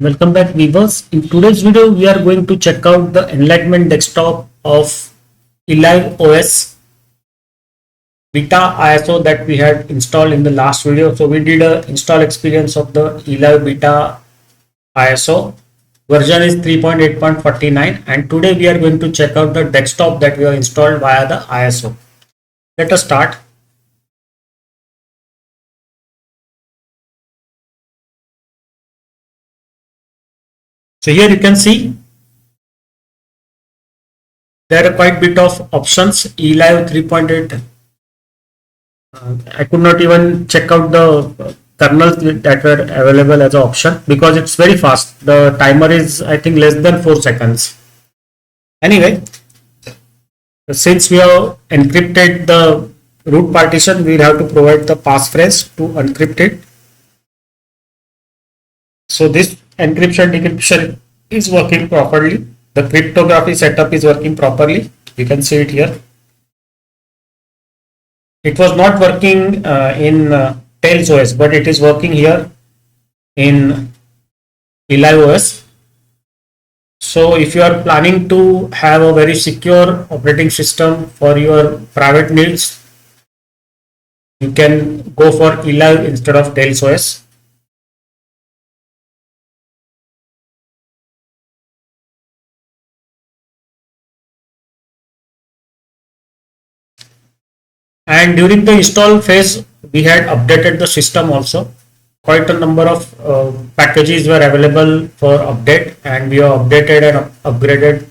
Welcome back, viewers. In today's video, we are going to check out the Enlightenment desktop of Elive OS Beta ISO that we had installed in the last video. So we did a install experience of the Elive Beta ISO. Version is 3.8.49, and today we are going to check out the desktop that we have installed via the ISO. Let us start. So here you can see there are quite a bit of options. Elive 3.8. I could not even check out the kernels that were available as an option because it's very fast. The timer is, I think, less than 4 seconds. Anyway, since we have encrypted the root partition, we have to provide the passphrase to encrypt it. So this encryption decryption is working properly. The cryptography setup is working properly. You can see it here. It was not working in Tails OS, but it is working here in Elive OS. So if you are planning to have a very secure operating system for your private needs, you can go for Elive instead of Tails OS. And during the install phase, we had updated the system also. Quite a number of packages were available for update, and we have updated and upgraded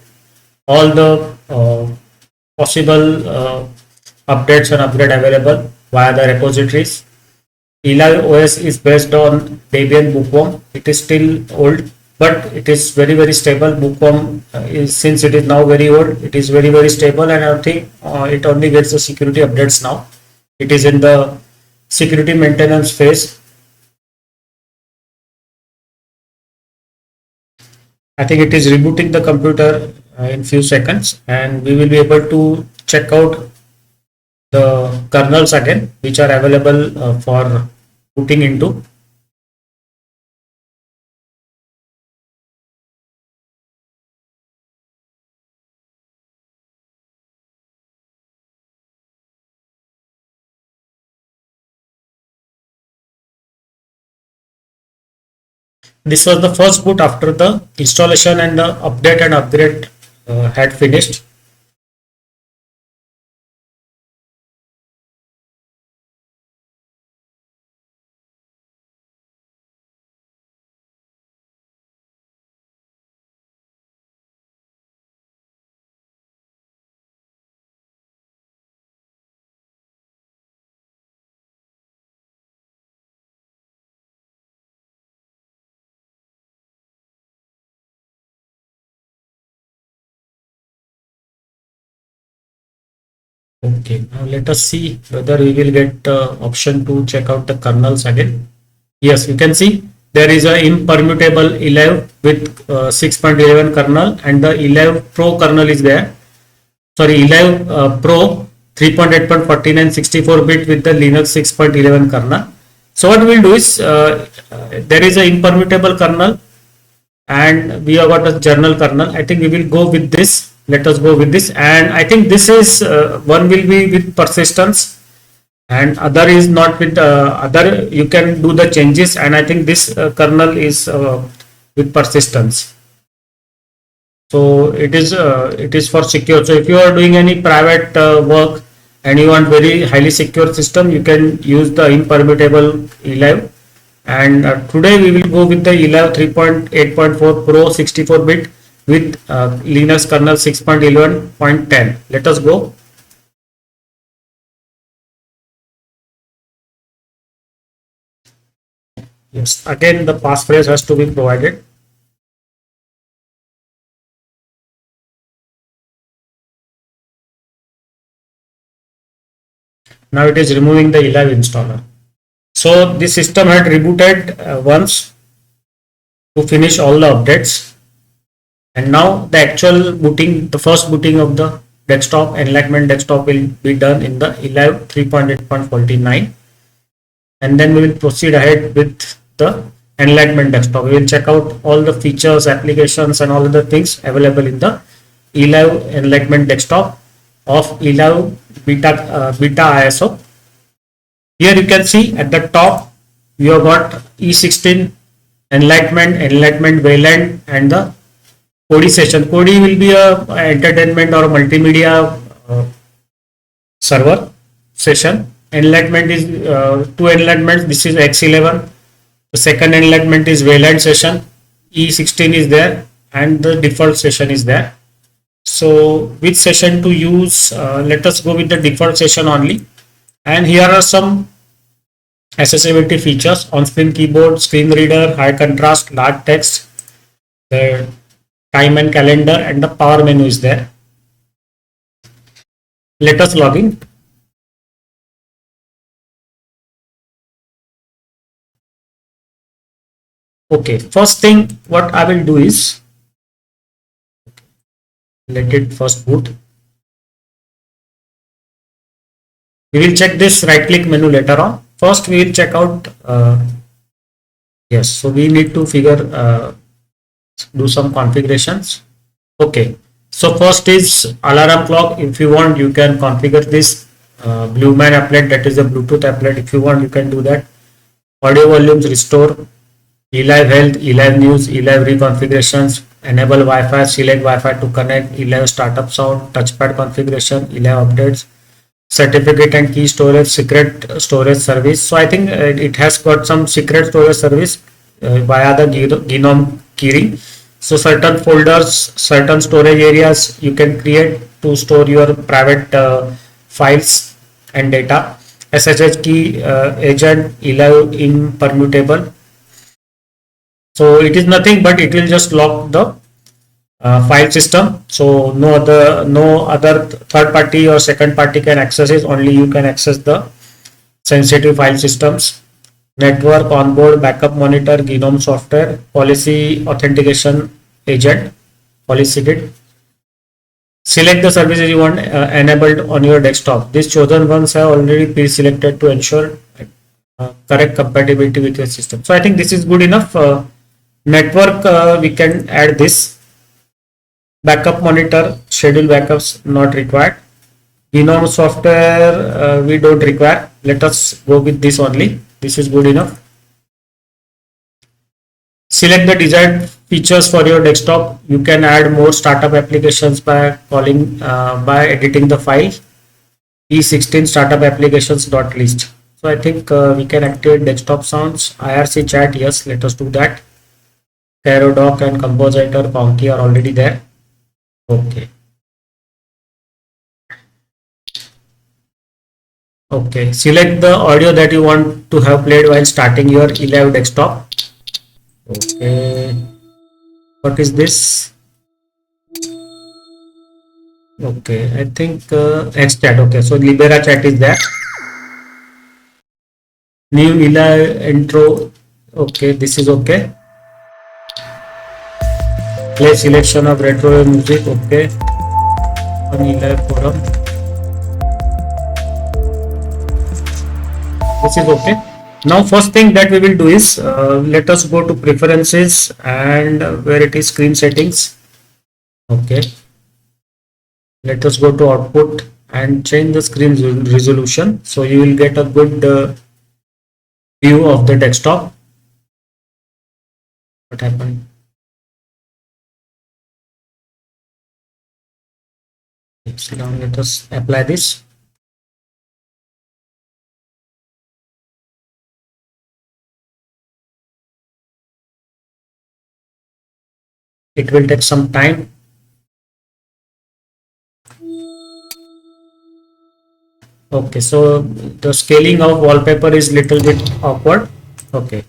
all the possible updates and upgrade available via the repositories. Elive OS is based on Debian Bookworm. It is still old, but it is very stable. Bookworm is, since it is now very old, it is very stable, and I think it only gets the security updates now. It is in the security maintenance phase. I think it is rebooting the computer in few seconds, and we will be able to check out the kernels again, which are available for booting into. This was the first boot after the installation and the update and upgrade had finished. Okay, now let us see whether we will get option to check out the kernels again. Yes, you can see there is a impermutable Elive with 6.11 kernel, and the Elive Pro kernel is there. Sorry, Elive Pro 3.8.49 64-bit with the Linux 6.11 kernel. So what we will do is there is an impermutable kernel, and we have got a journal kernel. I think we will go with this. Let us go with this, and I think this is one will be with persistence, and other is not with other. You can do the changes, and I think this kernel is with persistence. So it is for secure. So if you are doing any private work and you want very highly secure system, you can use the impermutable Elive. And today we will go with the Elive 3.8.4 Pro 64-bit with Linux kernel 6.11.10. Let us go. Yes, again the passphrase has to be provided. Now it is removing the Elive installer. So the system had rebooted once to finish all the updates. And now the actual booting, the first booting of the desktop, Enlightenment desktop, will be done in the Elive 3.8.49, and then we will proceed ahead with the enlightenment desktop. We will check out all the features, applications, and all the things available in the Elive enlightenment desktop of Elive beta ISO. Here you can see at the top you have got E16 enlightenment Wayland, and the Kodi session. Kodi will be a entertainment or a multimedia server session. Enlightenment is two enlightenments. This is X11. The second enlightenment is Wayland session. E16 is there, and the default session is there. So which session to use? Let us go with the default session only. And here are some accessibility features: on-screen keyboard, screen reader, high contrast, large text, the time and calendar, and the power menu is there. Let us log in. Okay, first thing what I will do is, let it first boot. We will check this right click menu later on. First we will check out, yes, so we need to do some configurations. Okay, so first is alarm clock. If you want, you can configure this Blueman applet, that is a Bluetooth applet. If you want, you can do that. Audio volumes restore, Elive health, Elive news, Elive reconfigurations, enable Wi-Fi, select Wi-Fi to connect, Elive startup sound, touchpad configuration, Elive updates, certificate and key storage, secret storage service. So I think it has got some secret storage service via the GNOME keyring. So certain folders, certain storage areas you can create to store your private files and data. SSH key agent, Elive impermutable. So it is nothing but it will just lock the file system. So no other third party or second party can access it. Only you can access the sensitive file systems. Network, onboard, backup monitor, GNOME software, policy authentication agent, policy git. Select the services you want enabled on your desktop. These chosen ones are already pre-selected to ensure correct compatibility with your system. So I think this is good enough. Network, we can add this. Backup monitor, schedule backups not required. GNOME software, we don't require. Let us go with this only. This is good enough. Select the desired features for your desktop. You can add more startup applications by by editing the file E16 startup applications.list. So I think we can activate desktop sounds. IRC chat, yes, let us do that. Doc and Compositor, Conky are already there. Okay. Okay, select the audio that you want to have played while starting your Elive desktop. Okay, what is this? Okay, I think X chat. Okay, so Libera chat is there. New Elive intro. Okay, this is okay. Play selection of retro music. Okay, on Elive forum. This is okay. Now first thing that we will do is let us go to preferences and where it is screen settings. Okay, let us go to output and change the screen resolution, so you will get a good view of the desktop. What happened? Now let us apply this. It will take some time. Okay, so the scaling of wallpaper is little bit awkward. Okay,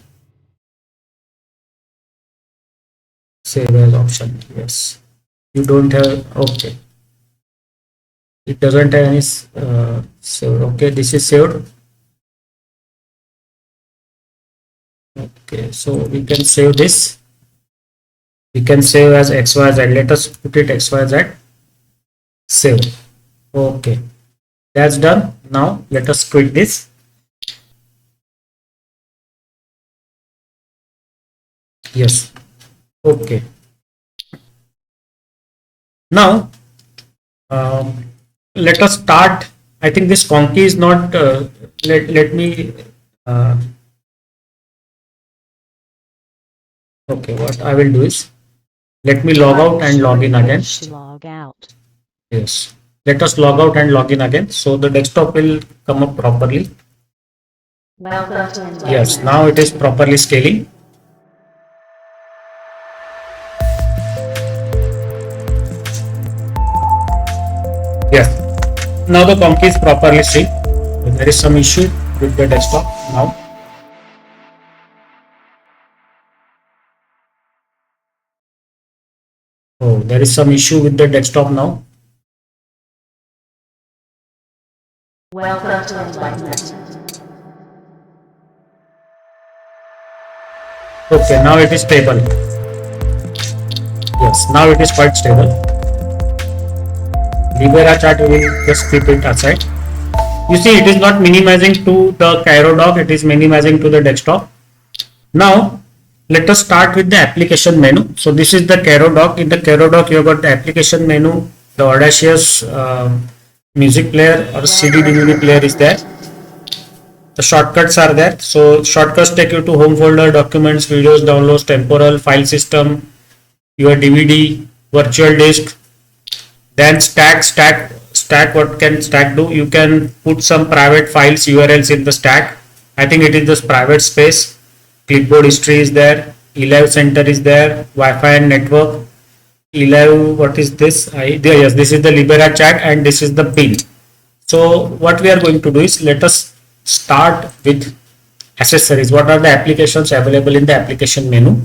save as option. Yes, you don't have. Okay, it doesn't have any saved. Okay, this is saved. Okay, so we can save this. We can save as XYZ. Let us put it XYZ. Save. Okay, that's done. Now let us quit this. Yes. Okay. Now, um, let us start. I think this conky is not. Let me. Uh, okay. What I will do is, let me log out and log in again. Log out. Yes. Let us log out and log in again. So the desktop will come up properly. Welcome to Yes. Now it is properly scaling. Yes. Now the conky is properly synced. There is some issue with the desktop now. Oh, there is some issue with the desktop now. Welcome to Enlightenment. Okay, now it is stable. Yes, now it is quite stable. Libera chart, we will just keep it aside. You see, it is not minimizing to the Cairo dock, it is minimizing to the desktop. Now, let us start with the application menu. So, this is the Cairo dock. In the Cairo dock, you have got the application menu, the audacious music player or CD DVD player is there. The shortcuts are there. So, shortcuts take you to home folder, documents, videos, downloads, temporal, file system, your DVD, virtual disk. Then stack. What can stack do? You can put some private files URLs in the stack. I think it is this private space. Clipboard history is there. Elive center is there. Wi-Fi and network. Elive, what is this? Yes, this is the Libera chat and this is the pin. So what we are going to do is, let us start with accessories. What are the applications available in the application menu?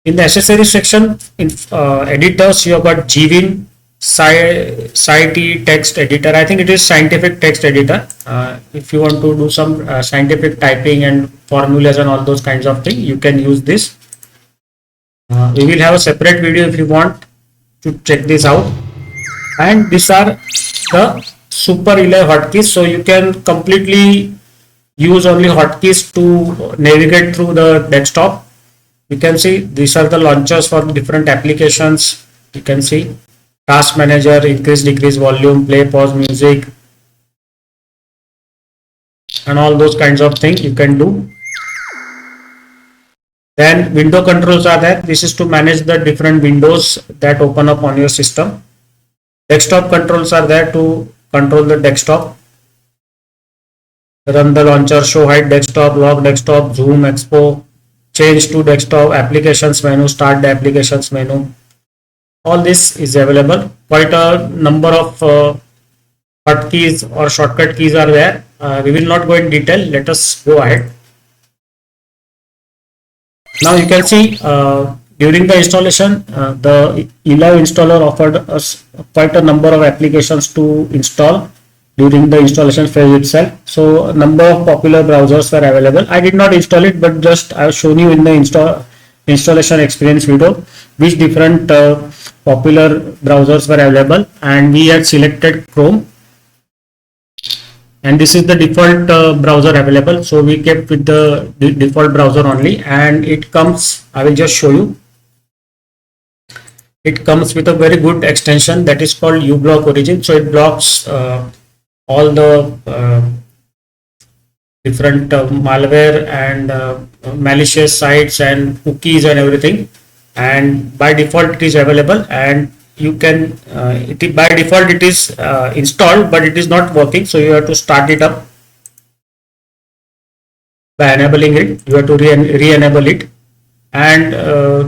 In the accessories section, in editors, you have got GWin, Scite text editor. I think it is scientific text editor. If you want to do some scientific typing and formulas and all those kinds of things, you can use this. We will have a separate video if you want to check this out. And these are the super Elive hotkeys. So you can completely use only hotkeys to navigate through the desktop. You can see these are the launchers for different applications. You can see task manager, increase, decrease volume, play, pause music, and all those kinds of things you can do. Then window controls are there. This is to manage the different windows that open up on your system. Desktop controls are there to control the desktop. Run the launcher, show hide desktop, lock desktop, zoom, expo, change to desktop, applications menu, start the applications menu. All this is available. Quite a number of hotkeys or shortcut keys are there. We will not go in detail. Let us go ahead. Now you can see during the installation, the Elive installer offered us quite a number of applications to install during the installation phase itself. So a number of popular browsers were available. I did not install it, but just I have shown you in the installation experience video which different popular browsers were available, and we had selected Chrome, and this is the default browser available. So we kept with the default browser only, and it comes, I will just show you. It comes with a very good extension that is called uBlock Origin. So it blocks all the different malware and malicious sites and cookies and everything, and by default it is available, and you can by default it is installed, but it is not working, so you have to start it up by enabling it. You have to re-enable it, and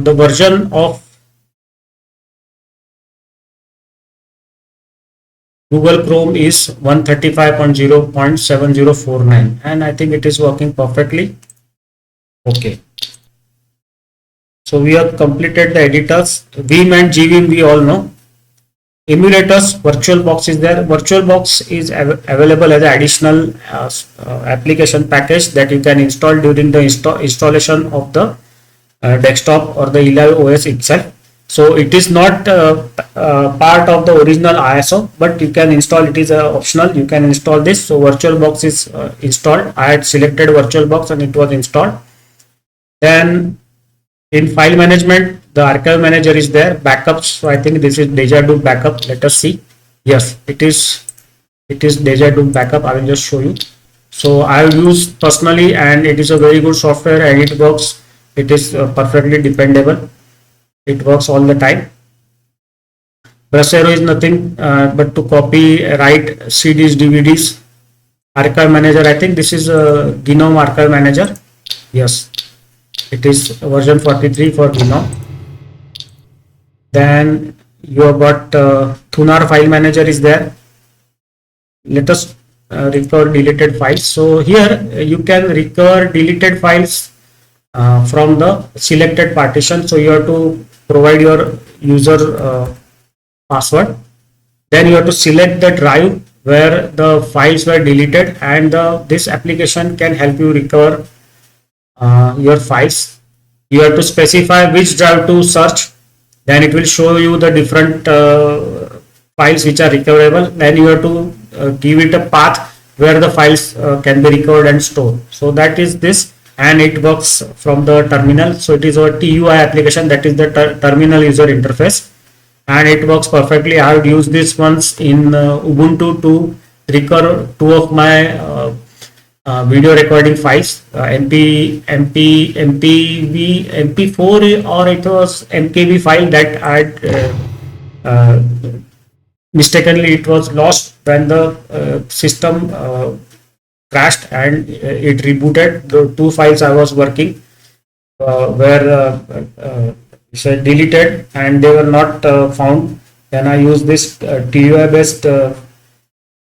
the version of Google Chrome is 135.0.7049, and I think it is working perfectly. Okay. So we have completed the editors. Vim and GWin we all know. Emulators, VirtualBox is there. VirtualBox is available as an additional application package that you can install during the installation of the desktop or the Elive OS itself. So it is not part of the original ISO, but you can install it. Is optional. You can install this. So VirtualBox is installed. I had selected VirtualBox and it was installed. Then In file management, the archive manager is there. Backups. So I think this is Deja Du backup. Let us see. Yes, it is. It is Deja Du backup. I will just show you. So I have used personally, and it is a very good software, and it works. It is perfectly dependable. It works all the time. Brasero is nothing but to copy, write CDs, DVDs. Archive manager. I think this is a Gnome archive manager. Yes, it is version 43 for Gnome. Then you have got Thunar file manager is there. Let us recover deleted files. So here you can recover deleted files from the selected partition. So you have to provide your user password. Then you have to select the drive where the files were deleted, and this application can help you recover your files. You have to specify which drive to search. Then it will show you the different files which are recoverable. Then you have to give it a path where the files can be recovered and stored. So that is this, and it works from the terminal. So it is a TUI application, that is the terminal user interface, and it works perfectly. I have used this once in Ubuntu to recover two of my video recording files, MP4, or it was MKV file that I had mistakenly it was lost when the system crashed, and it rebooted. The two files I was working were said deleted, and they were not found. Then I used this TUI based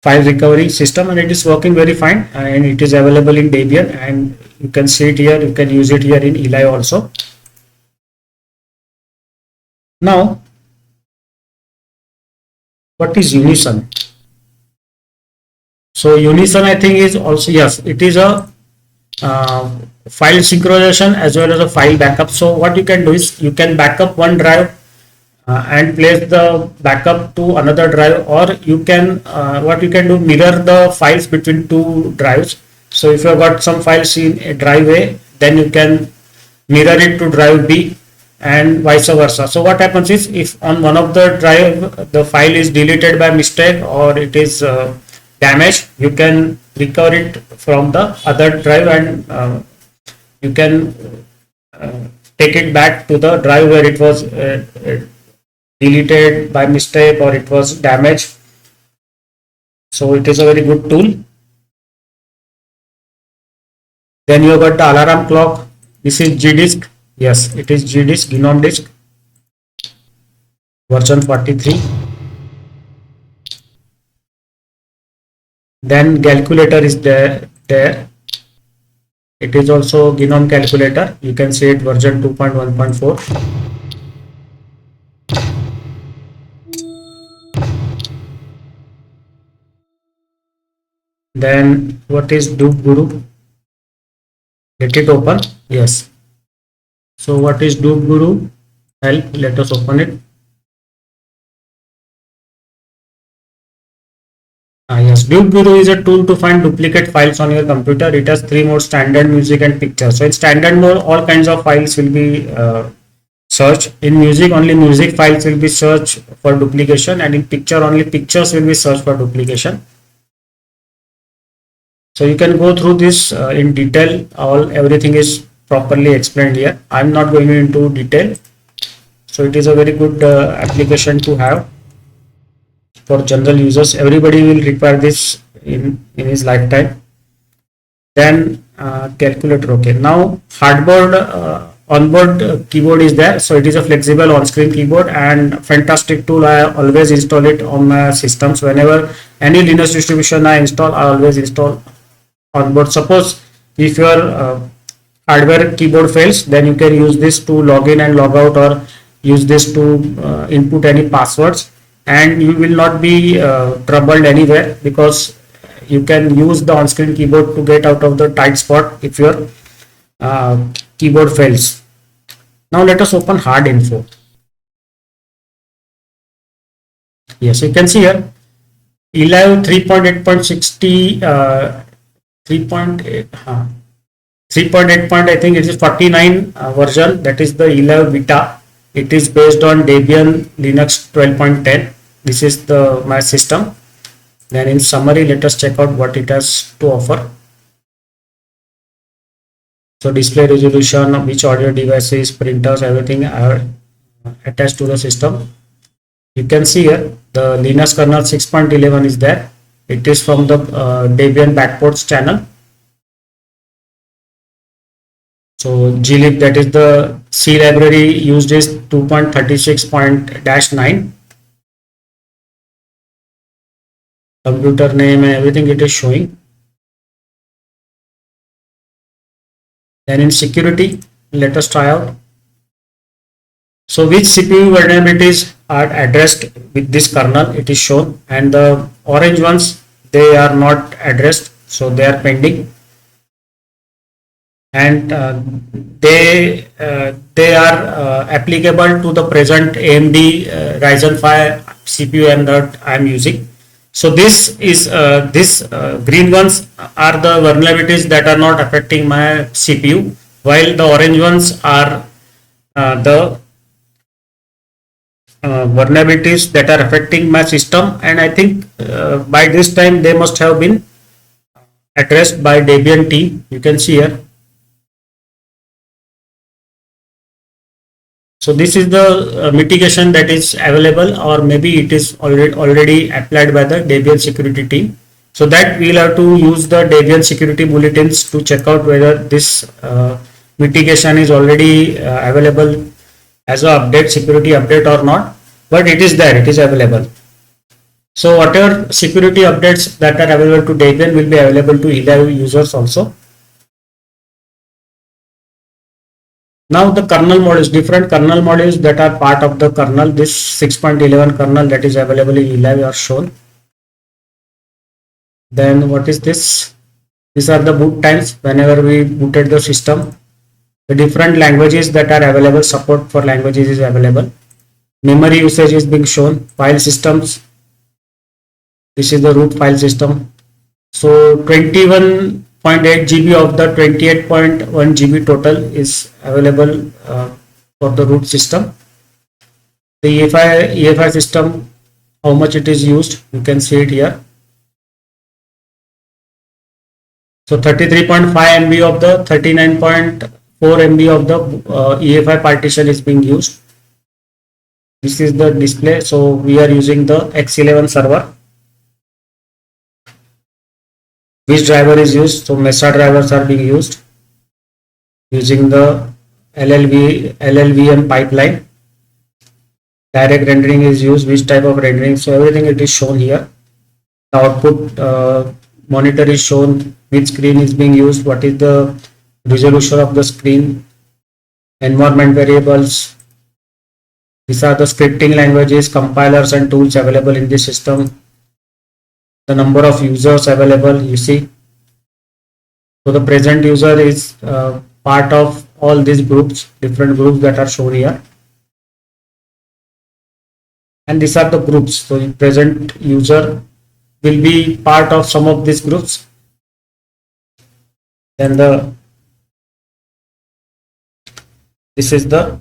file recovery system, and it is working very fine, and it is available in Debian, and you can see it here. You can use it here in Elive also. Now, what is Unison? So Unison, I think, is also, yes, it is a file synchronization as well as a file backup. So what you can do is you can backup one drive and place the backup to another drive, or you can what you can do, mirror the files between two drives. So if you have got some files in a drive A, then you can mirror it to drive B, and vice versa. So what happens is, if on one of the drive the file is deleted by mistake or it is damaged, you can recover it from the other drive, and you can take it back to the drive where it was deleted by mistake or it was damaged. So it is a very good tool. Then you have got the alarm clock. This is GDisk. Yes, it is GDisk, Gnome disk, version 43. Then calculator is there. It is also Gnome calculator. You can see it, version 2.1.4. Then what is Dupe Guru? Let it open. Yes. So what is Dupe Guru? Help. Let us open it. Yes, Dupe Guru is a tool to find duplicate files on your computer. It has three modes: standard, music, and picture. So in standard mode, all kinds of files will be searched. In music, only music files will be searched for duplication, and in picture, only pictures will be searched for duplication. So you can go through this in detail. Everything is properly explained here. I'm not going into detail. So it is a very good application to have for general users. Everybody will require this in his lifetime. Then calculator. Okay, now hardboard onboard keyboard is there. So it is a flexible on-screen keyboard and fantastic tool. I always install it on my systems. Whenever any Linux distribution I install, I always install onboard. Suppose if your hardware keyboard fails, then you can use this to log in and log out, or use this to input any passwords, and you will not be troubled anywhere, because you can use the on-screen keyboard to get out of the tight spot if your keyboard fails. Now let us open hard info. Yes, you can see here Elive 3.8.60 3.8 3.8 I think it is 49 version, that is the Elive beta. It is based on Debian Linux 12.10. This is the my system. Then in summary, let us check out what it has to offer. So display resolution, which audio devices, printers, everything are attached to the system. You can see here the Linux kernel 6.11 is there. It is from the Debian backports channel. So glib, that is the C library used, is 2.36.9. Computer name and everything it is showing. Then in security, let us try out. So which CPU vulnerabilities are addressed with this kernel, it is shown, and the orange ones, they are not addressed, so they are pending, and they are applicable to the present AMD Ryzen 5 CPU that I am using. So this is green ones are the vulnerabilities that are not affecting my CPU, while the orange ones are the vulnerabilities that are affecting my system, and I think by this time they must have been addressed by Debian team. You can see here. So this is the mitigation that is available, or maybe it is already applied by the Debian security team. So that we'll have to use the Debian security bulletins to check out whether this mitigation is already available as a update, security update or not, but it is there, it is available. So whatever security updates that are available to Debian will be available to Elive users also. Now the kernel modules, different kernel modules that are part of the kernel, this 6.11 kernel that is available in Elive are shown. Then what is this? These are the boot times whenever we booted the system. The different languages that are available, support for languages is available. Memory usage is being shown. File systems. This is the root file system. So 21.8 GB of the 28.1 GB total is available for the root system. The EFI system, how much it is used, you can see it here. So 33.5 MB of the 39.4 MB of the EFI partition is being used. This is the display. So we are using the X11 server. Which driver is used? So Mesa drivers are being used using the LLVM pipeline. Direct rendering is used. Which type of rendering? So everything it is shown here. The output monitor is shown. Which screen is being used? What is the resolution of the screen? Environment variables. These are the scripting languages, compilers and tools available in this system. The number of users available, you see. So the present user is part of all these groups, different groups that are shown here. And these are the groups. So the present user will be part of some of these groups. Then this is the,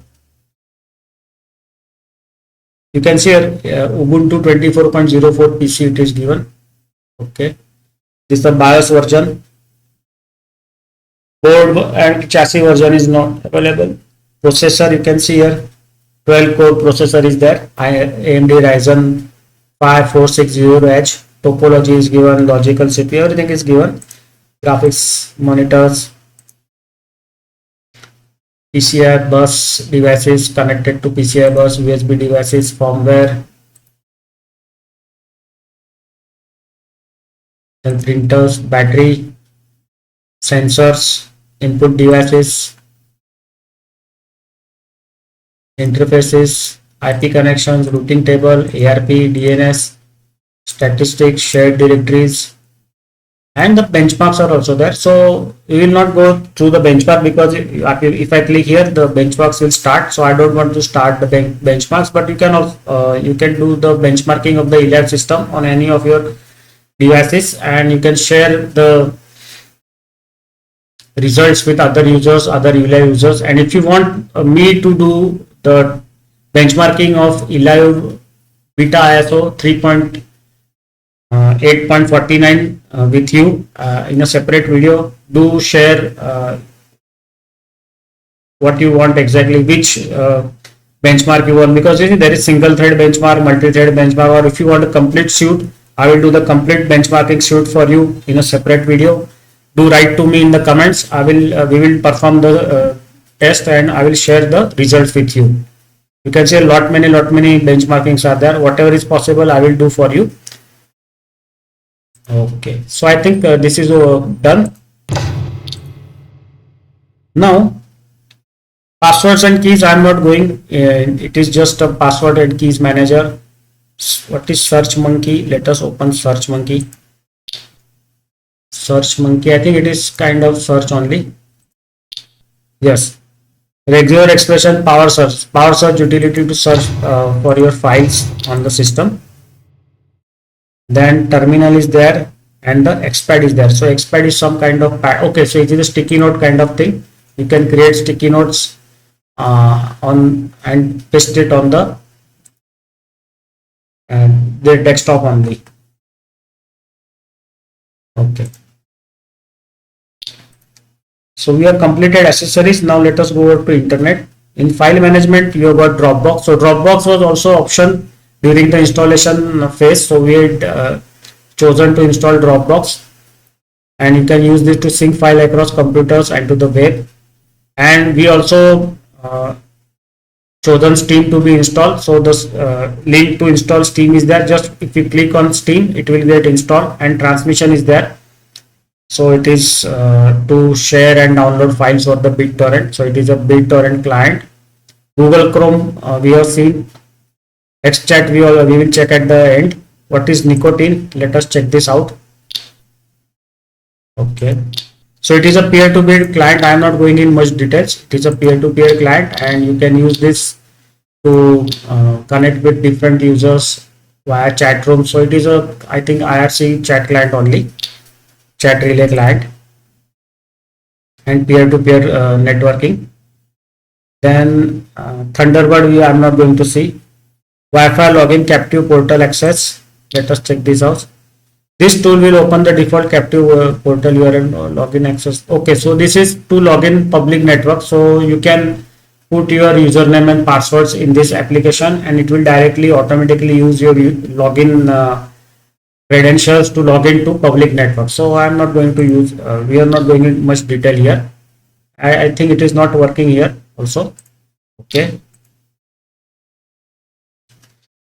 you can see here Ubuntu 24.04 PC it is given. Okay, this is the BIOS version. Board and chassis version is not available. Processor, you can see here 12 core processor is there. AMD Ryzen 5 460H. Topology is given, logical CPU, everything is given. Graphics monitors, PCI bus devices connected to PCI bus, USB devices, firmware, then printers, battery, sensors, input devices, interfaces, IP connections, routing table, ARP, DNS, statistics, shared directories, and the benchmarks are also there. So we will not go through the benchmark because if I click here, the benchmarks will start. So I don't want to start the benchmarks, but you can do the benchmarking of the Elive system on any of your devices, and you can share the results with other users, other Elive users. And if you want me to do the benchmarking of Elive beta ISO 3.8.49 with you in a separate video, do share what you want exactly, which benchmark you want, because there is single thread benchmark, multi-thread benchmark, or if you want a complete suite, I will do the complete benchmarking suite for you in a separate video. Do write to me in the comments. We will perform the test and I will share the results with you. You can say lot many benchmarkings are there. Whatever is possible, I will do for you. Okay, so I think this is done. Now, passwords and keys, I am not going. It is just a password and keys manager. What is search monkey? Let us open search monkey. Search monkey, I think it is kind of search only. Yes. Regular expression, power search. Power search utility to search for your files on the system. Then terminal is there and the expad is there. So expad is some kind of okay, so it is a sticky note kind of thing. You can create sticky notes on and paste it on the desktop only. Okay. So we have completed accessories. Now let us go over to internet. In file management, you have got Dropbox. So Dropbox was also option during the installation phase. So we had chosen to install Dropbox, and you can use this to sync file across computers and to the web. And we also chosen Steam to be installed. So the link to install Steam is there. Just if you click on Steam, it will get installed, and transmission is there. So it is to share and download files for the BitTorrent. So it is a BitTorrent client. Google Chrome, we have seen. XChat, we will check at the end. What is nicotine? Let us check this out. Okay. So it is a peer-to-peer client. I am not going in much details. It is a peer-to-peer client, and you can use this to connect with different users via chat room. So it is a, I think, IRC chat client only, chat relay client, and peer-to-peer networking. Then Thunderbird, I am not going to see. Wi-Fi login, captive portal access. Let us check this out. This tool will open the default captive portal URL login access. Okay, so this is to login public network. So you can put your username and passwords in this application, and it will directly automatically use your login credentials to log into public network. So I am not going to use. We are not going in much detail here. I think it is not working here also. Okay.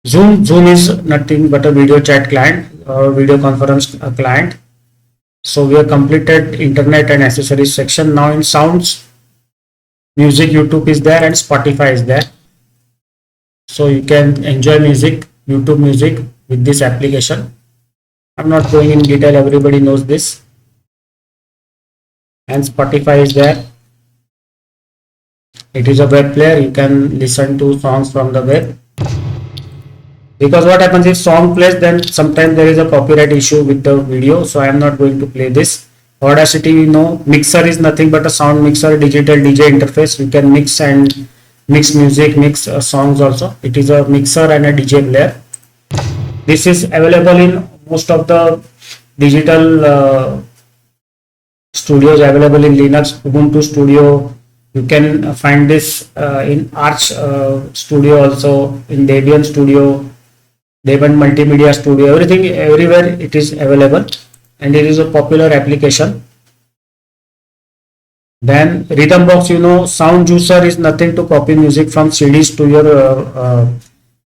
Zoom is nothing but a video chat client or video conference client. So we have completed internet and accessories section. Now in sounds, music, YouTube is there, and Spotify is there. So you can enjoy music, YouTube music with this application. I'm not going in detail, everybody knows this. And Spotify is there. It is a web player. You can listen to songs from the web. Because what happens if song plays, then sometimes there is a copyright issue with the video. So I am not going to play this. Audacity, you know, mixer is nothing but a sound mixer, digital DJ interface. You can mix and mix music, mix songs also. It is a mixer and a DJ player. This is available in most of the digital studios available in Linux, Ubuntu Studio. You can find this in Arch Studio also, in Debian Studio, Debian Multimedia Studio, everything, everywhere it is available, and it is a popular application. Then Rhythmbox, you know, sound juicer is nothing to copy music from CDs to your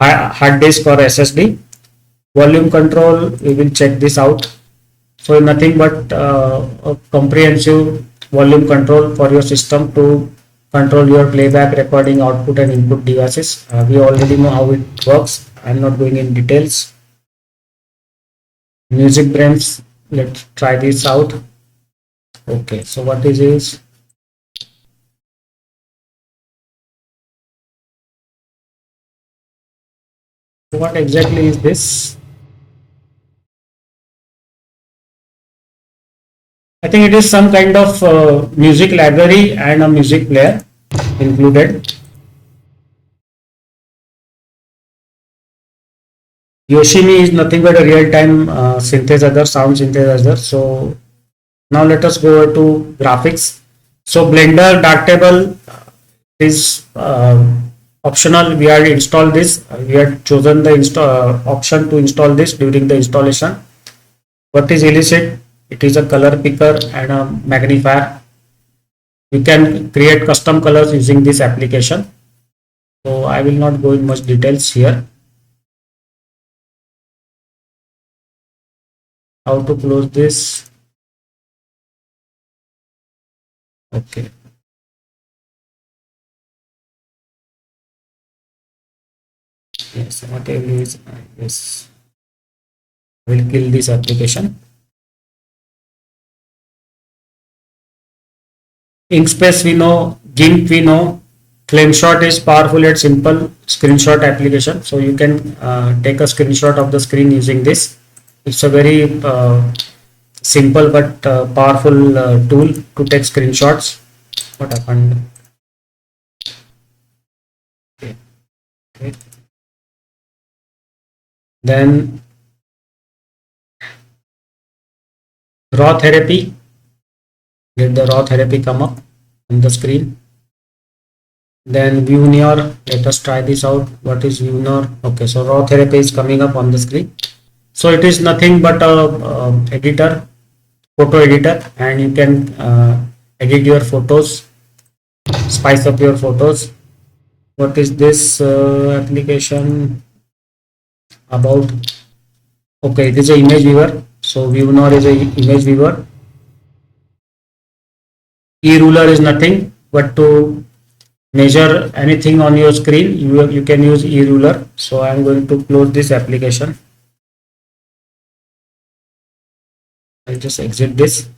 hard disk or SSD. Volume control, we will check this out. So nothing but a comprehensive volume control for your system to control your playback, recording, output and input devices. We already know how it works. I am not going in details. Music brands, let's try this out. Okay, so what is this? What exactly is this? I think it is some kind of music library and a music player included. Yoshimi is nothing but a real-time synthesizer, sound synthesizer. So now let us go to graphics. So Blender Darktable is optional. We had installed this. We had chosen the option to install this during the installation. What is illicit? It is a color picker and a magnifier. You can create custom colors using this application. So I will not go in much details here. How to close this? Okay. Yes, whatever is yes. I will kill this application. Inkspace we know, GIMP we know, FlameShot is powerful yet simple screenshot application. So you can take a screenshot of the screen using this. It's a very simple but powerful tool to take screenshots. What happened? Okay. Okay. Then raw therapy. Let the raw therapy come up on the screen. Then view near. Let us try this out. What is view near? Okay, so raw therapy is coming up on the screen. So it is nothing but a editor, photo editor, and you can edit your photos, spice up your photos. What is this application about? Okay, it is an image viewer. So viewer is a image viewer. E-ruler is nothing but to measure anything on your screen. You can use e-ruler. So I am going to close this application. I'll just exit this.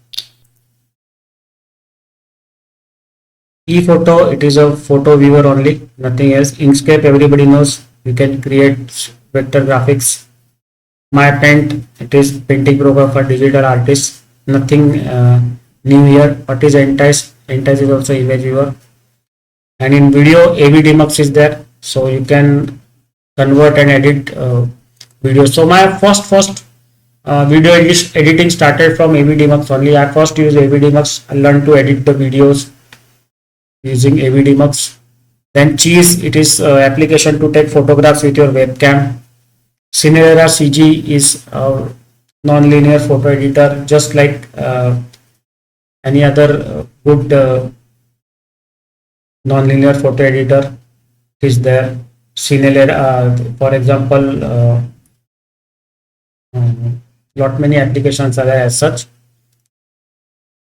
E-photo, it is a photo viewer only, nothing else. Inkscape, everybody knows. You can create vector graphics. My Paint, it is painting program for digital artists. Nothing new here. What is Entice? Entice is also image viewer. And in video, AV Demux is there. So you can convert and edit videos. So my first video editing started from AV Demux only. I first used AV Demux. I learned to edit the videos using AV Demux. Then Cheese, it is application to take photographs with your webcam. Cinera CG is a non-linear photo editor, just like any other good non-linear photo editor is there. Cinera, for example, lot many applications are there as such.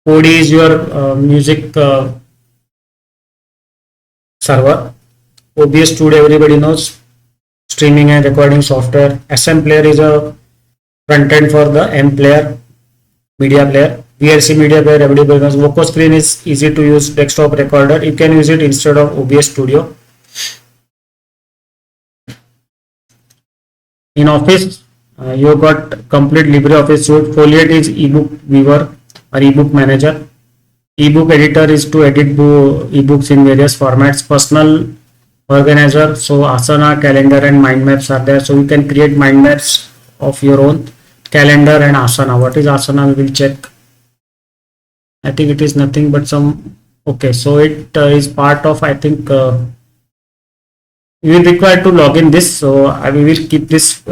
OD is your music server. OBS Studio, everybody knows, streaming and recording software. SM Player is a front end for the M Player media player. VLC media player, everybody knows. Voco Screen is easy to use desktop recorder. You can use it instead of OBS Studio. In Office, you got complete LibreOffice suite. Foliate is ebook viewer or ebook manager. Ebook editor is to edit ebooks in various formats. Personal organizer, so Asana, calendar and mind maps are there. So you can create mind maps of your own. Calendar and Asana. What is Asana? We will check. I think it is nothing but some. Okay, so it is part of, I think you will require to log in this. So I will keep this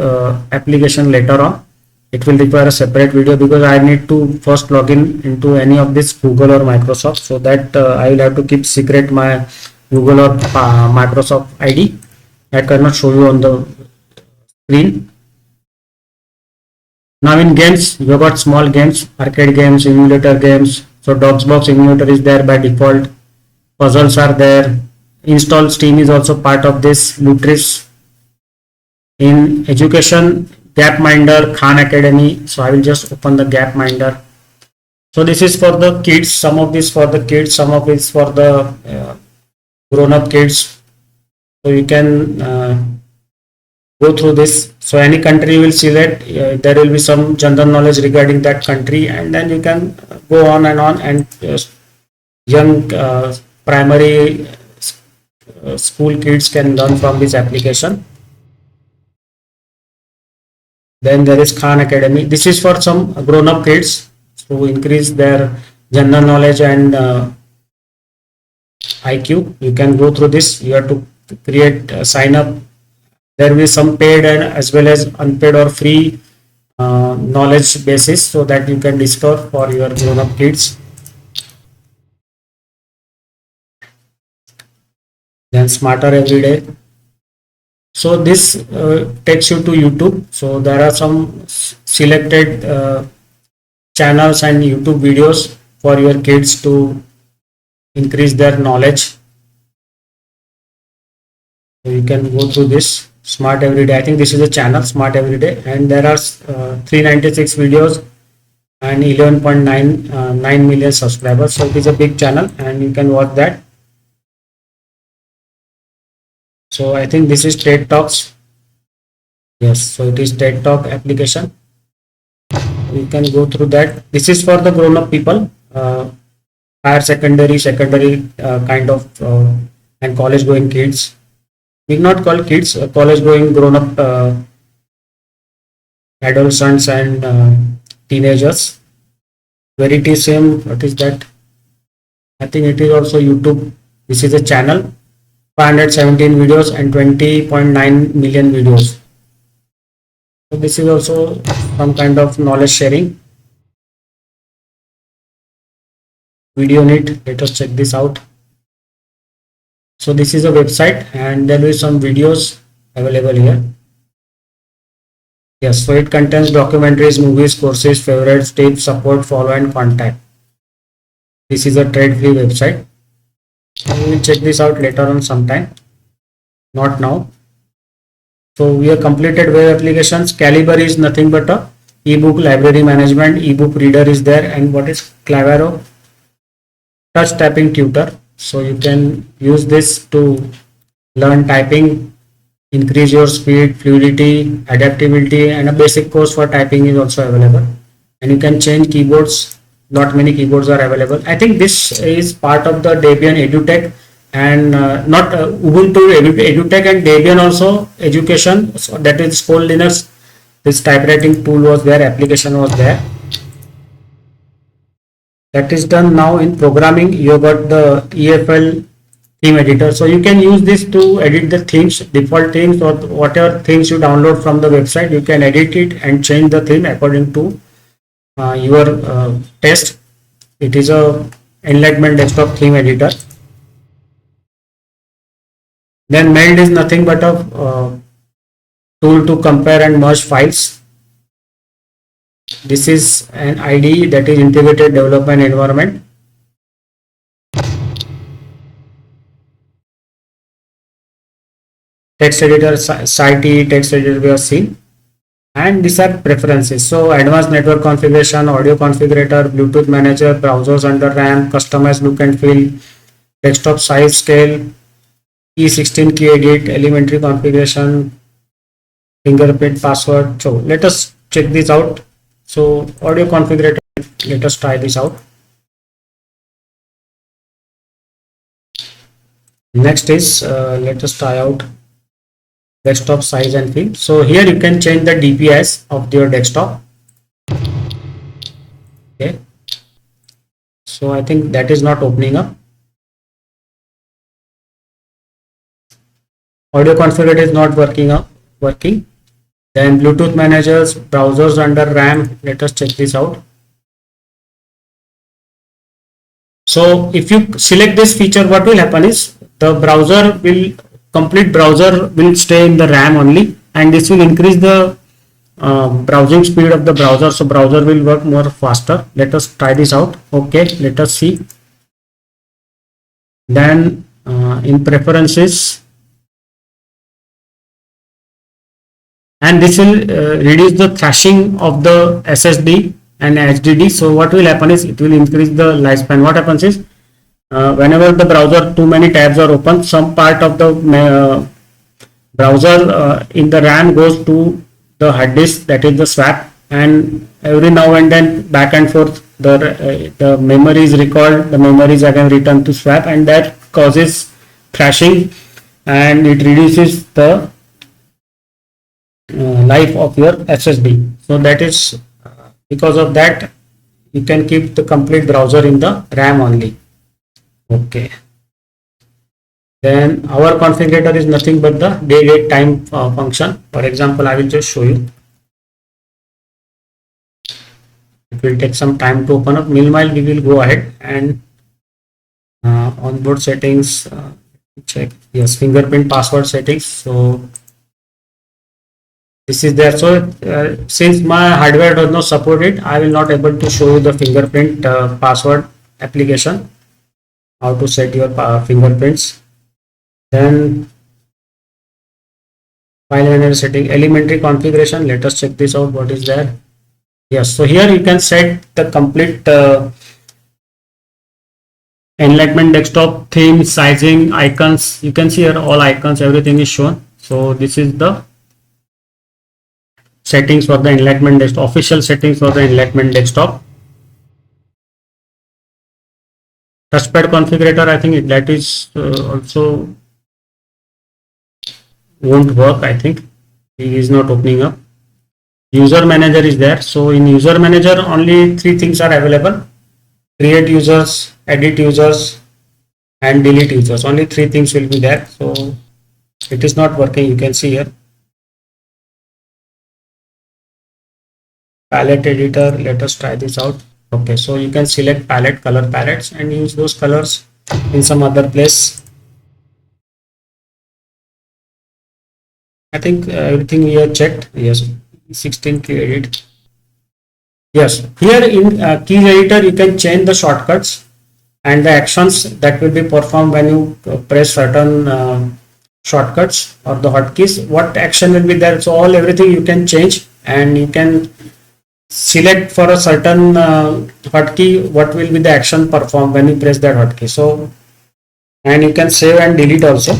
application later on. It will require a separate video because I need to first log in into any of this Google or Microsoft, so that I will have to keep secret my Google or Microsoft ID. I cannot show you on the screen. Now in games, you have got small games, arcade games, emulator games. So Dogsbox emulator is there by default. Puzzles are there. Install Steam is also part of this. Lutris. In education, Gapminder, Khan Academy. So I will just open the Gapminder. So this is for the kids. Some of this for the kids, some of this for the grown-up kids. So you can go through this. So any country will select, there will be some general knowledge regarding that country, and then you can go on, and young primary school kids can learn from this application. Then there is Khan Academy. This is for some grown-up kids to increase their general knowledge and IQ. You can go through this. You have to create sign up. There will be some paid and as well as unpaid or free knowledge basis, so that you can discover for your grown-up kids. Then Smarter Everyday. So this takes you to YouTube. So there are some selected channels and YouTube videos for your kids to increase their knowledge. So you can go through this Smart Everyday. I think this is a channel, Smart Everyday, and there are 396 videos and 11.9 million subscribers. So it is a big channel, and you can watch that. So I think this is TED Talks. Yes, so it is TED Talk application. You can go through that. This is for the grown-up people, higher secondary kind of and college-going kids. We not call kids, college-going grown-up adolescents and teenagers. Where it is same. What is that? I think it is also YouTube. This is a channel. 517 videos and 20.9 million videos. So this is also some kind of knowledge sharing. Video Need. Let us check this out. So this is a website, and there will be some videos available here. Yes, so it contains documentaries, movies, courses, favorites, tips, support, follow, and contact. This is a trade-free website. We will check this out later on sometime, not now. So we have completed web applications. Calibre is nothing but a ebook library management. Ebook reader is there. And what is Clavero? Touch typing tutor. So you can use this to learn typing, increase your speed, fluidity, adaptability, and a basic course for typing is also available. And you can change keyboards. Not many keyboards are available. I think this is part of the Debian EduTech, and not Ubuntu EduTech and Debian also education. So that is Skoll Linux. This typewriting tool was there, application was there. That is done now. In programming, you got the EFL theme editor. So you can use this to edit the themes, default themes, or whatever themes you download from the website. You can edit it and change the theme according to your test. It is a Enlightenment desktop theme editor. Then Meld is nothing but a tool to compare and merge files. This is an IDE, that is integrated development environment. Text editor, Site text editor we have seen. And these are preferences. So advanced network configuration, audio configurator, Bluetooth manager, browsers under RAM, customized look and feel, desktop size, scale, E16 key edit, elementary configuration, fingerprint, password. So let us check this out. So audio configurator, let us try this out. Next is let us try out desktop size and feel. So here you can change the DPIs of your desktop. Okay, so I think that is not opening up. Audio configurator is not working. Then Bluetooth managers, browsers under RAM. Let us check this out. So if you select this feature, what will happen is the complete browser will stay in the RAM only, and this will increase the browsing speed of the browser. So browser will work more faster. Let us try this out. Okay, let us see. Then in preferences, and this will reduce the thrashing of the SSD and HDD. So what will happen is it will increase the lifespan. What happens is whenever the browser too many tabs are open, some part of the browser in the RAM goes to the hard disk, that is the swap, and every now and then back and forth the memory is recalled, the memory is again returned to swap, and that causes crashing and it reduces the life of your SSD. So that is because of that you can keep the complete browser in the RAM only. Okay. Then our configurator is nothing but the date time function. For example, I will just show you. It will take some time to open up. Meanwhile, we will go ahead and onboard settings. Check, yes, fingerprint password settings. So this is there. So since my hardware does not support it, I will not able to show you the fingerprint password application. How to set your fingerprints. Then file manager setting, elementary configuration. Let us check this out. What is there? Yes. So here you can set the complete enlightenment desktop theme, sizing, icons. You can see here all icons, everything is shown. So this is the settings for the enlightenment desktop, official settings for the enlightenment desktop. Touchpad configurator, I think that is also won't work. I think it is not opening up. User manager is there. So in user manager only three things are available: create users, edit users, and delete users. Only three things will be there. So it is not working. You can see here. Palette editor. Let us try this out. Okay, so you can select palette, color palettes, and use those colors in some other place. I think everything we have checked. Yes, 16 key edit. Yes, here in keys editor you can change the shortcuts and the actions that will be performed when you press certain shortcuts or the hotkeys. What action will be there? So all everything you can change, and you can select for a certain hotkey what will be the action performed when you press that hotkey. So, and you can save and delete also.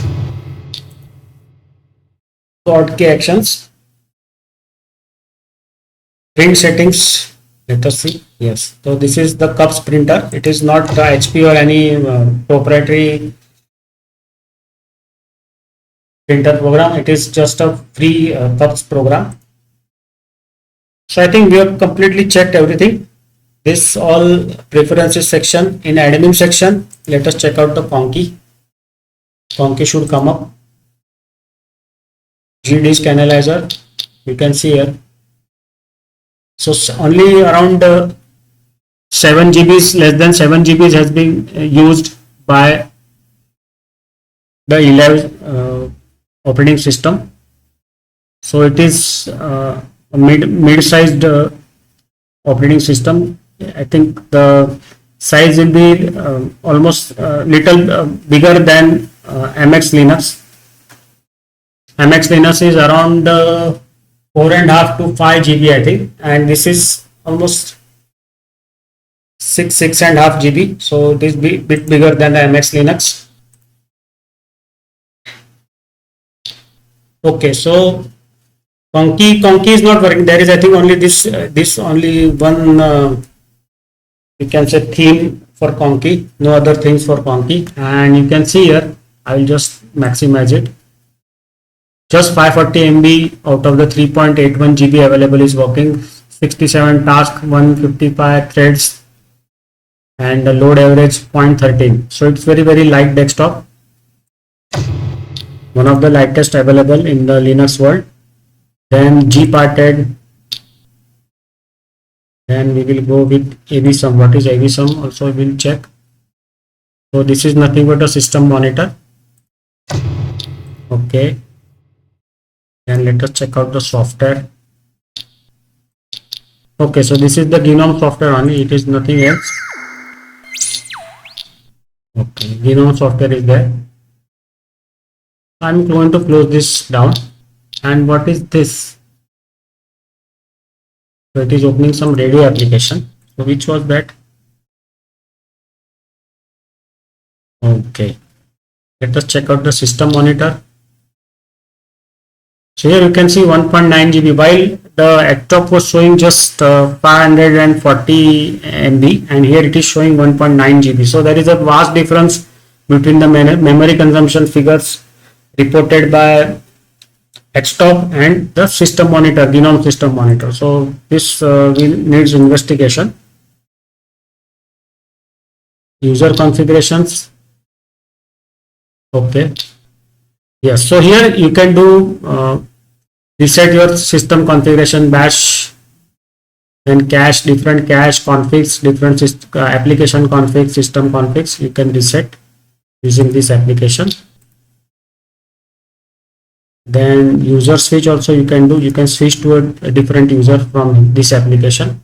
So hotkey actions, print settings. Let us see. Yes. So this is the cups printer. It is not HP or any proprietary printer program. It is just a free cups program. So I think we have completely checked everything. This all preferences section. In admin section, let us check out the Conky. Conky should come up. G-disk analyzer. You can see here. So only around 7 GBs, less than 7 GBs has been used by the Elive operating system. So it is a mid-sized operating system. I think the size will be almost little bigger than MX Linux. MX Linux is around 4.5 to 5 GB, I think, and this is almost 6.5 GB. So it is bit bigger than the MX Linux. Okay, so Conky is not working. There is, I think, only this only one you can say theme for Conky, no other things for Conky. And you can see here, I will just maximize it. Just 540 MB out of the 3.81 GB available is working. 67 tasks, 155 threads, and the load average 0.13. So it's very light desktop. One of the lightest available in the Linux world. Then G-parted. Then we will go with AVSum. What is AVSum? Also we will check. So this is nothing but a system monitor. Okay. And let us check out the software. Okay, so this is the Genome software only. It is nothing else. Okay, Genome software is there. I'm going to close this down. And what is this? So it is opening some radio application. So which was that? Okay. Let us check out the system monitor. So here you can see 1.9 GB, while the desktop was showing just 540 MB, and here it is showing 1.9 GB. So there is a vast difference between the memory consumption figures reported by desktop and the system monitor, genome system monitor. So this needs investigation. User configurations. Okay. Yes. So here you can do reset your system configuration, bash, then cache, different cache configs, different application configs, system configs. You can reset using this application. Then user switch also you can do. You can switch to a different user from this application.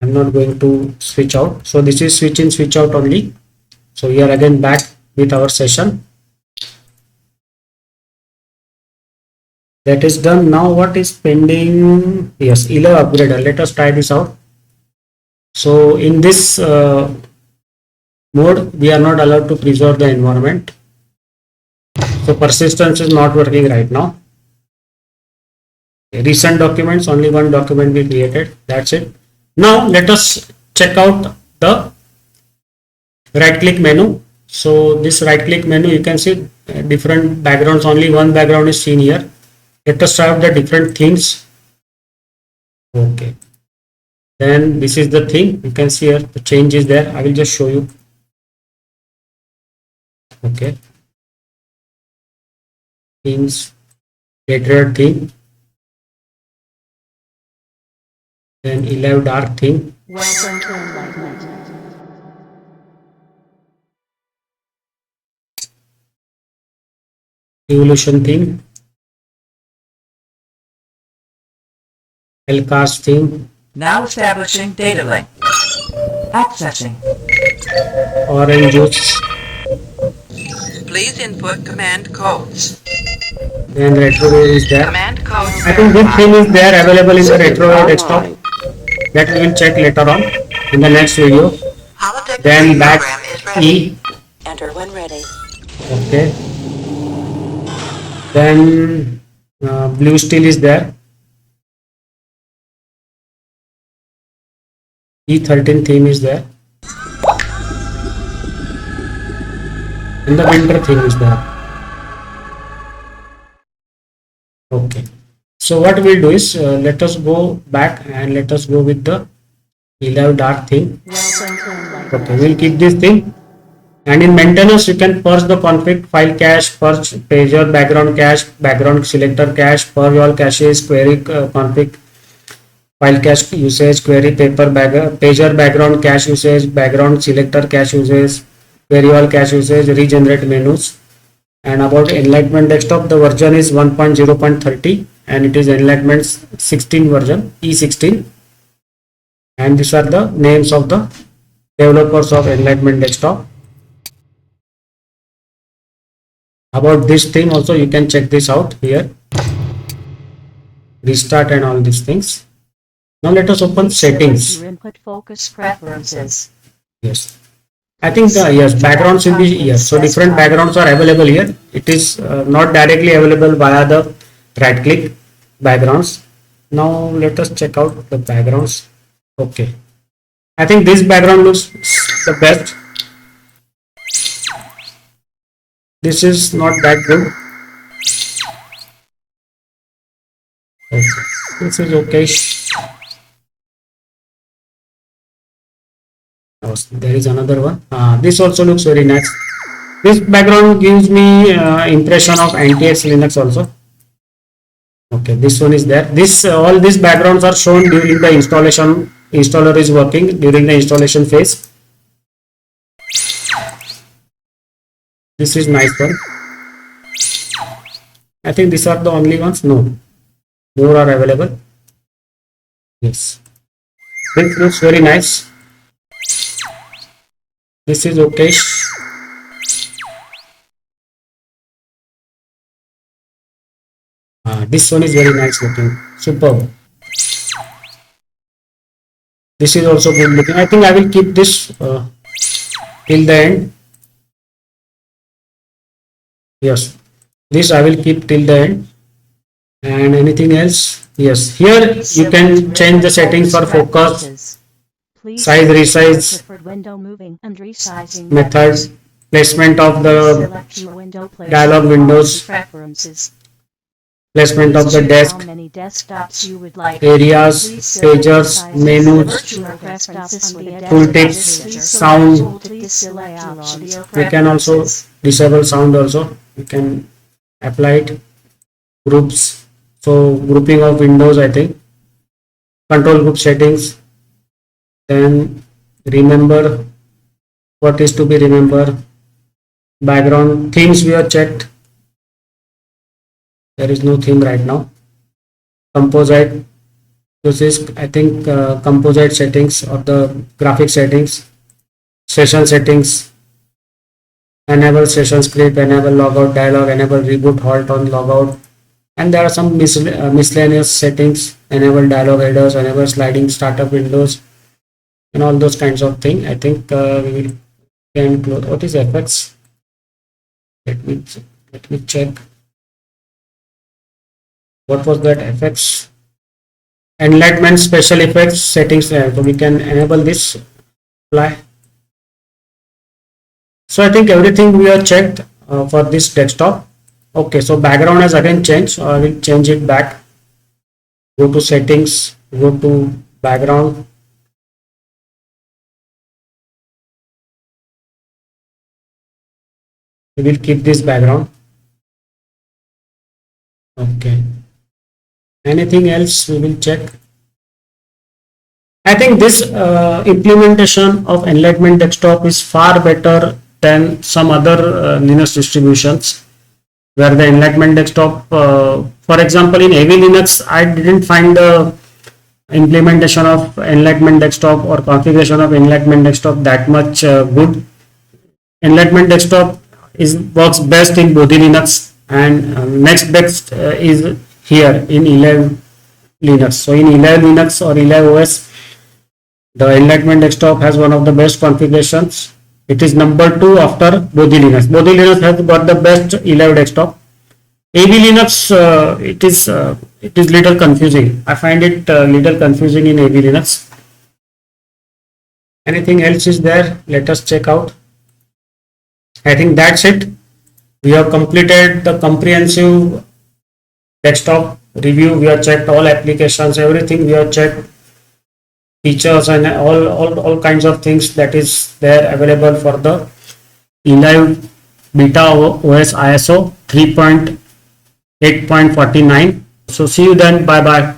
I'm not going to switch out. So this is switch in, switch out only. So we are again back with our session. That is done. Now what is pending? Yes, Elive upgrader. Let us try this out. So in this mode, we are not allowed to preserve the environment. So persistence is not working right now. Recent documents, only one document we created. That's it. Now let us check out the right click menu. So this right click menu, you can see different backgrounds. Only one background is seen here. Let us try out the different themes. Okay. Then this is the thing. You can see here the change is there. I will just show you. Okay. Themes, later theme. Then Elive dark theme. Welcome to enlightenment. Evolution theme. LCAS theme. Now establishing data link. Accessing. Orange juice. Please input command codes. Then retrowave is there. Command codes. I think this theme is there available in the retrowave desktop. That we will check later on in the next video. Holodeck Then back program is ready. E. Enter when ready. Okay. Then blue steel is there. E13 theme is there. And the winter theme is there. Okay. So what we'll do is let us go back and let us go with the Elive dark theme. Welcome to enlightenment. Okay, we'll keep this thing. And in maintenance, you can purge the config, file cache, purge pager, background cache, background selector cache, purge all caches, query config, file cache usage, query pager background cache usage, background selector cache usage, query all cache usage, regenerate menus. And about enlightenment desktop, the version is 1.0.30 and it is enlightenment 16 version, E16. And these are the names of the developers of enlightenment desktop. About this thing also, you can check this out here. Restart and all these things. Now let us open settings. Your input focus preferences. Yes. I think yes, backgrounds will be here. So different backgrounds are available here. It is not directly available via the right click backgrounds. Now let us check out the backgrounds. Okay. I think this background looks the best. This is not that good. Okay. This is okay. There is another one. This also looks very nice. This background gives me impression of anti-X Linux also. Okay, this one is there. This all these backgrounds are shown during the installation. Installer is working during the installation phase. This is nice one. I think these are the only ones. No, more are available. Yes, this looks very nice. This is okay. This one is very nice looking. Superb. This is also good looking. I think I will keep this till the end. Yes, this I will keep till the end. And anything else? Yes, here you can change the settings for focus, Preferences. Please size, select your resize, preferred window moving and resizing methods, placement of Please the select your window placement dialog windows, preferences. placement Please of the choose desk, how many desktops you would like. areas, Please select the pagers, size of menus, your preferences on the tooltips, desktop. sound. Please select your audio We can also preferences. disable sound also. We can apply it. Groups. So grouping of windows, I think. Control group settings. Then remember what is to be remembered. Background themes we have checked. There is no theme right now. Composite. This is I think composite settings or the graphic settings. Session settings. Enable session script, enable logout dialog, enable reboot halt on logout, and there are some miscellaneous settings, enable dialog headers, enable sliding startup windows, and all those kinds of things. I think we will can close. What is effects? Let me check. What was that effects? Enlightenment special effects settings. So we can enable this. Apply. So I think everything we have checked for this desktop. Okay, so background has again changed. So I will change it back. Go to settings, go to background. We will keep this background. Okay. Anything else we will check. I think this implementation of Enlightenment Desktop is far better than some other Linux distributions where the Enlightenment Desktop, for example, in heavy Linux, I didn't find the implementation of Enlightenment Desktop or configuration of Enlightenment Desktop that much good. Enlightenment Desktop works best in Bodhi Linux, and next best is here in Elive Linux. So in Elive Linux or Elive OS, the Enlightenment Desktop has one of the best configurations. It is number 2 after Bodhi Linux. Bodhi Linux has got the best Elive Desktop. AV Linux, it is little confusing. I find it little confusing in AV Linux. Anything else is there? Let us check out. I think that's it. We have completed the comprehensive desktop review. We have checked all applications, everything we have checked, features and all kinds of things that is there available for the Elive Beta OS ISO 3.8.49. So see you then. Bye bye.